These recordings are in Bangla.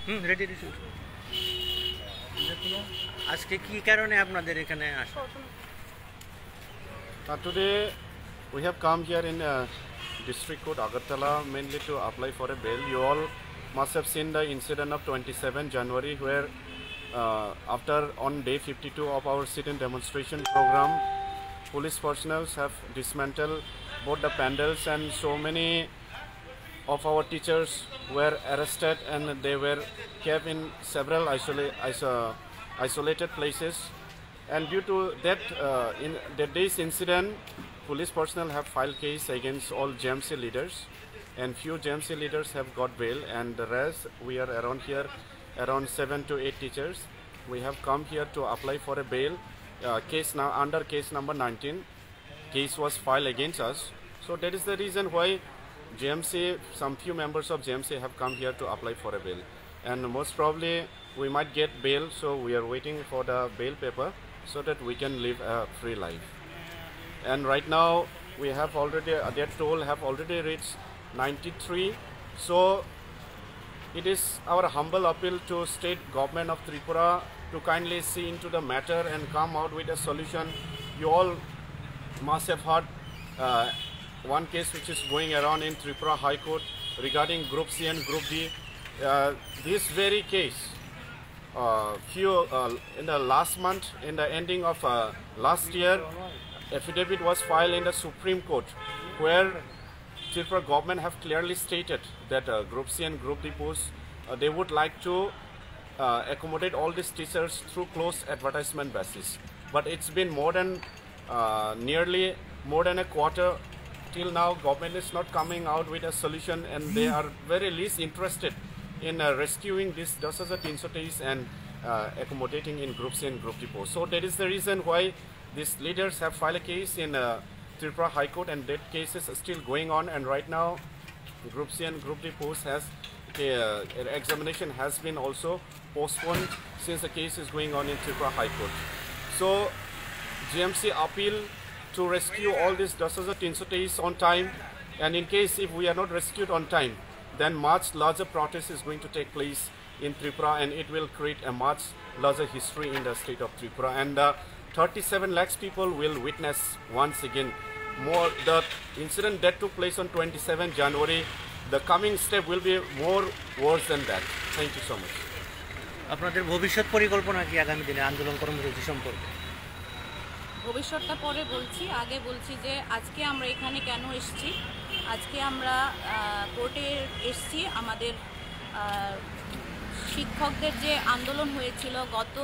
রেডি রেডি আজকে কি কারণে আপনাদের এখানে আসা? Today we have come here in District Court Agartala mainly to apply for a bail. You all must have seen the incident of 27 January where after on day 52 of our sit-in demonstration program, police personnel have dismantled both the pandals and so many of our teachers were arrested and they were kept in several isolated places. And due to that, in that day's incident, police personnel have filed case against all JMC leaders, and few JMC leaders have got bail, and the rest, we are around here, around 7 to 8 teachers. We have come here to apply for a bail. Case now under case number 19, case was filed against us. So that is the reason why JMC, some few members of JMC have come here to apply for a bail, and most probably we might get bail. So we are waiting for the bail paper so that we can live a free life. And right now we have already, their toll have already reached 93. So it is our humble appeal to state government of Tripura to kindly see into the matter and come out with a solution. You all must have heard one case which is going around in Tripura High Court regarding Group C and Group D. This very case, in the last month, in the ending of last year, affidavit was filed in the Supreme Court where Tripura government have clearly stated that Group C and Group D posts, they would like to accommodate all these teachers through close advertisement basis. But it's been nearly more than a quarter till now. Government is not coming out with a solution, and they are very least interested in rescuing these 10,323 and accommodating in Group C and Group D posts. So that is the reason why these leaders have filed a case in Tripura High Court, and that case is still going on. And right now, Group C and Group D post has examination has been also postponed since the case is going on in Tripura High Court. So GMC appeal to rescue all these 10,323 on time, and in case if we are not rescued on time, then much larger protest is going to take place in Tripura, and it will create a much larger history in the state of Tripura. And 37 lakhs people will witness once again more the incident that took place on 27 January. The coming step will be more worse than that. Thank you so much. আপনাদের ভবিষ্যৎ পরিকল্পনা কি আগামী দিনে আন্দোলন কর্মসূচি সম্পর্কে? ভবিষ্যৎটা পরে বলছি, আগে বলছি যে আজকে আমরা এখানে কেন এসেছি। আজকে আমরা কোর্টে এসেছি আমাদের শিক্ষকদের যে আন্দোলন হয়েছিল গত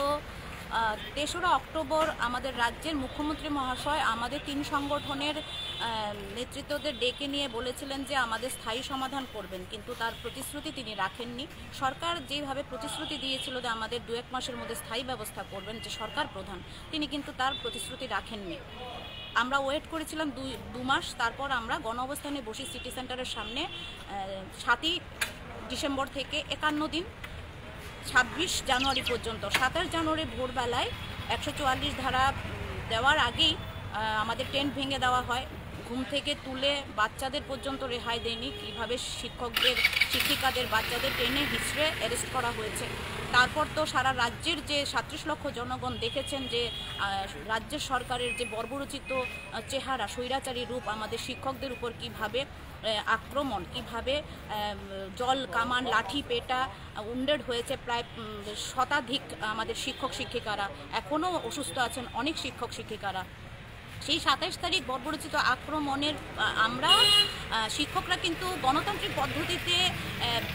3রা অক্টোবর আমাদের রাজ্যের মুখ্যমন্ত্রী মহাশয় আমাদের 3 সংগঠনের নেতৃত্বদের ডেকে নিয়ে বলেছিলেন যে আমাদের স্থায়ী সমাধান করবেন, কিন্তু তার প্রতিশ্রুতি তিনি রাখেননি। সরকার যেভাবে প্রতিশ্রুতি দিয়েছিল যে আমাদের 2-1 মাসের মধ্যে স্থায়ী ব্যবস্থা করবেন, যে সরকার প্রধান, তিনি কিন্তু তার প্রতিশ্রুতি রাখেননি। আমরা ওয়েট করেছিলাম 2 মাস, তারপর আমরা গণ অবস্থানে বসি সিটি সেন্টারের সামনে 7ই ডিসেম্বর থেকে 51 দিন 26 জানুয়ারি পর্যন্ত। 27 জানুয়ারি ভোরবেলায় 144 ধারা দেওয়ার আগেই আমাদের টেন্ট ভেঙে দেওয়া হয়, ঘুম থেকে তুলে বাচ্চাদের পর্যন্ত রেহাই দেয়নি। কীভাবে শিক্ষিকাদের বাচ্চাদের টেনে হিচড়ে অ্যারেস্ট করা হয়েছে। তারপর তো সারা রাজ্যের যে 37 লক্ষ জনগণ দেখেছেন যে রাজ্যের সরকারের যে বর্বরচিত চেহারা, স্বৈরাচারী রূপ, আমাদের শিক্ষকদের উপর কীভাবে আক্রমণ, কীভাবে জল কামান লাঠি পেটা উন্ডেড হয়েছে। প্রায় শতাধিক আমাদের শিক্ষক শিক্ষিকারা এখনও অসুস্থ আছেন, অনেক শিক্ষক শিক্ষিকারা। সেই 27 তারিখ বর্বরচিত আক্রমণের আমরা শিক্ষকরা কিন্তু গণতান্ত্রিক পদ্ধতিতে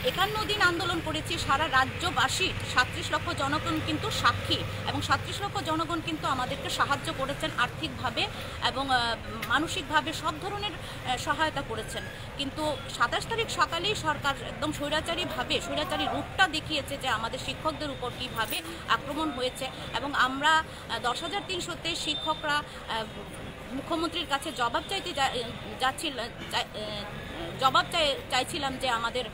51 দিন আন্দোলন করেছি। সারা রাজ্যবাসী 37 লক্ষ জনগণ কিন্তু সাক্ষী, এবং 37 লক্ষ জনগণ কিন্তু আমাদেরকে সাহায্য করেছেন আর্থিকভাবে এবং মানসিকভাবে, সব ধরনের সহায়তা করেছেন। কিন্তু 27 তারিখ সকালেই সরকার একদম স্বৈরাচারী রূপটা দেখিয়েছে যে আমাদের শিক্ষকদের উপর কীভাবে আক্রমণ হয়েছে। এবং আমরা 10,323 শিক্ষকরা মুখ্যমন্ত্রীর কাছে জবাব চাইছিলাম যে আমাদের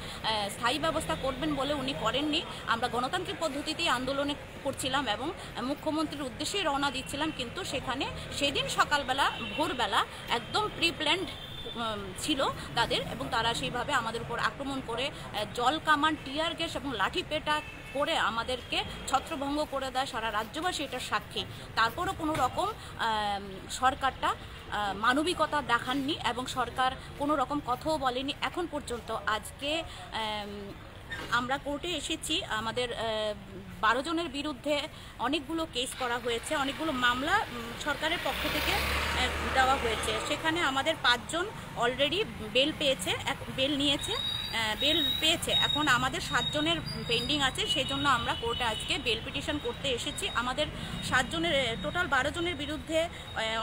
স্থায়ী ব্যবস্থা করবেন বলে উনি করেননি। আমরা গণতান্ত্রিক পদ্ধতিতেই আন্দোলনে করছিলাম এবং মুখ্যমন্ত্রীর উদ্দেশ্যেই রওনা দিচ্ছিলাম, কিন্তু সেখানে সেদিন সকালবেলা ভোরবেলা একদম প্রিপ্ল্যান্ড ছিল তাদের, এবং তারা সেইভাবে আমাদের উপর আক্রমণ করে জল কামান, টিয়ার গ্যাস এবং লাঠিপেটা করে আমাদেরকে ছত্রভঙ্গ করে দেয়। সারা রাজ্যবাসী এটার সাক্ষী। তারপরও কোনো রকম সরকারটা মানবিকতা দেখাননি এবং সরকার কোনো রকম কথাও বলেনি এখন পর্যন্ত। আজকে আমরা কোর্টে এসেছি, আমাদের 12 জনের বিরুদ্ধে অনেকগুলো কেস করা হয়েছে, অনেকগুলো মামলা সরকারের পক্ষ থেকে দেওয়া হয়েছে। সেখানে আমাদের 5 জন অলরেডি বেল পেয়েছে। এখন আমাদের 7 জনের পেন্ডিং আছে, সেই জন্য আমরা কোর্টে আজকে বেল পিটিশন করতে এসেছি। আমাদের 7 জনের টোটাল 12 জনের বিরুদ্ধে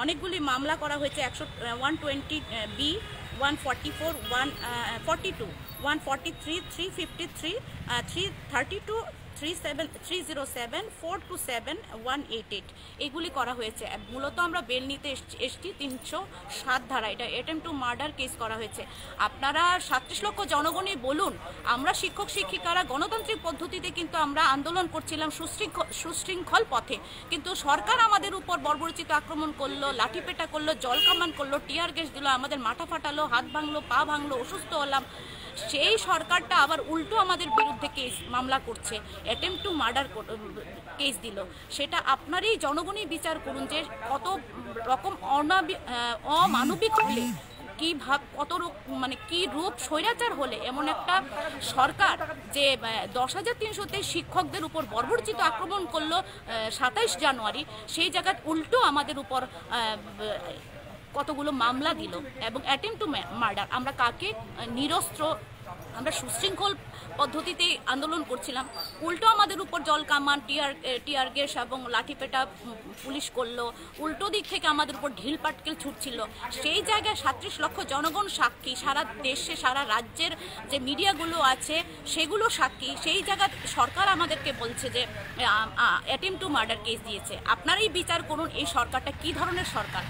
অনেকগুলি মামলা করা হয়েছে। 120B, 144, 142, 143, 353, 332, 307, 427, 188 এগুলি করা হয়েছে। মূলত আমরা বেল নিতে এসেছি 307 ধারা, এটা অ্যাটেম্পট টু মার্ডার কেস করা হয়েছে। আপনারা 37 লক্ষ জনগণই বলুন, আমরা শিক্ষক শিক্ষিকারা গণতান্ত্রিক পদ্ধতিতে কিন্তু আমরা আন্দোলন করছিলাম সুশৃঙ্খল পথে, কিন্তু সরকার আমাদের উপর বর্বরচিত আক্রমণ করলো, লাঠিপেটা করলো, জল কামান করলো, টিয়ার গ্যাস দিল, আমাদের মাথা ফাটালো, হাত ভাঙলো, পা ভাঙলো, অসুস্থ হলাম। সেই সরকারটা আবার উল্টো আমাদের বিরুদ্ধে মামলা করছে, অ্যাটেম্পট টু মার্ডার কেস দিল। সেটা আপনারই জনগণই বিচার করুন যে কত রকম অমানবিক হলে, কত কি রূপ স্বৈরাচার হলে এমন একটা সরকার যে 10,323 শিক্ষকদের উপর বর্বরচিত আক্রমণ করলো 27 জানুয়ারি, সেই জায়গায় উল্টো আমাদের উপর কতগুলো মামলা দিল এবং অ্যাটেম্পট টু মার্ডার। আমরা কাকে নিরস্ত্র, আমরা সুশৃঙ্খল পদ্ধতিতে আন্দোলন করছিলাম, উল্টো আমাদের উপর জল কামান, টিয়ার গ্যাস এবং লাঠিপেটা পুলিশ করলো, উল্টো দিক থেকে আমাদের উপর ঢিল পাটকেল ছুটছিল। সেই জায়গায় 37 লক্ষ জনগণ সাক্ষী, সারা দেশে সারা রাজ্যের যে মিডিয়াগুলো আছে সেগুলো সাক্ষী। সেই জায়গায় সরকার আমাদেরকে বলছে যে অ্যাটেম্পট টু মার্ডার কেস দিয়েছে। আপনারাই বিচার করুন এই সরকারটা কী ধরনের সরকার।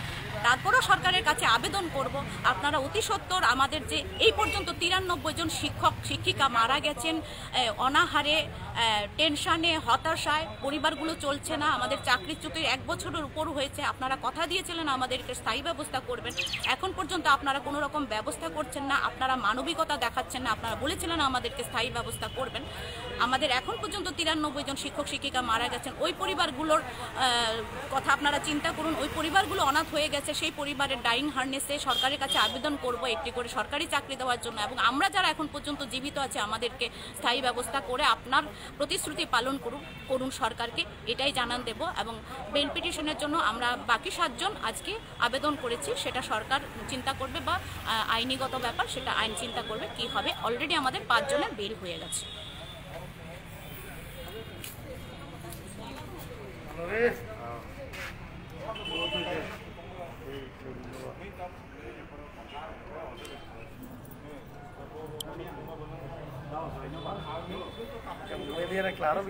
তারপরও সরকারের কাছে আবেদন করব, আপনারা অতি সত্বর আমাদের যে এই পর্যন্ত 93 জন শিক্ষক শিক্ষিকা মারা গেছেন অনাহারে, টেনশনে, হতাশায়, পরিবারগুলো চলছে না, আমাদের চাকরিচ্যুতির 1 বছরের উপর হয়েছে। আপনারা কথা দিয়েছিলেন আমাদেরকে স্থায়ী ব্যবস্থা করবেন, এখন পর্যন্ত আপনারা কোনো রকম ব্যবস্থা করছেন না, আপনারা মানবিকতা দেখাচ্ছেন না। আপনারা বলেছিলেন আমাদেরকে স্থায়ী ব্যবস্থা করবেন, আমাদের এখন পর্যন্ত 93 জন শিক্ষক শিক্ষিকা মারা গেছেন। ওই পরিবারগুলোর কথা আপনারা চিন্তা করুন, ওই পরিবারগুলো অনাথ হয়ে গেছে। সেই পরিবারের ডাইং হার্নেসে সরকারের কাছে আবেদন করব একটি করে সরকারি চাকরি দেওয়ার জন্য, এবং আমরা যারা এখন পর্যন্ত জীবিত আছে আমাদেরকে স্থায়ী ব্যবস্থা করে আপনার প্রতিশ্রুতি পালন করুন সরকারকে, এটাই জানান দেব। এবং বেল পিটিশনের জন্য আমরা বাকি 7 জন আজকে আবেদন করেছি, সেটা সরকার চিন্তা করবে বা আইনিগত ব্যাপার সেটা আইন চিন্তা করবে কি হবে। অলরেডি আমাদের 5 জনের বেল হয়ে গেছে। Claro.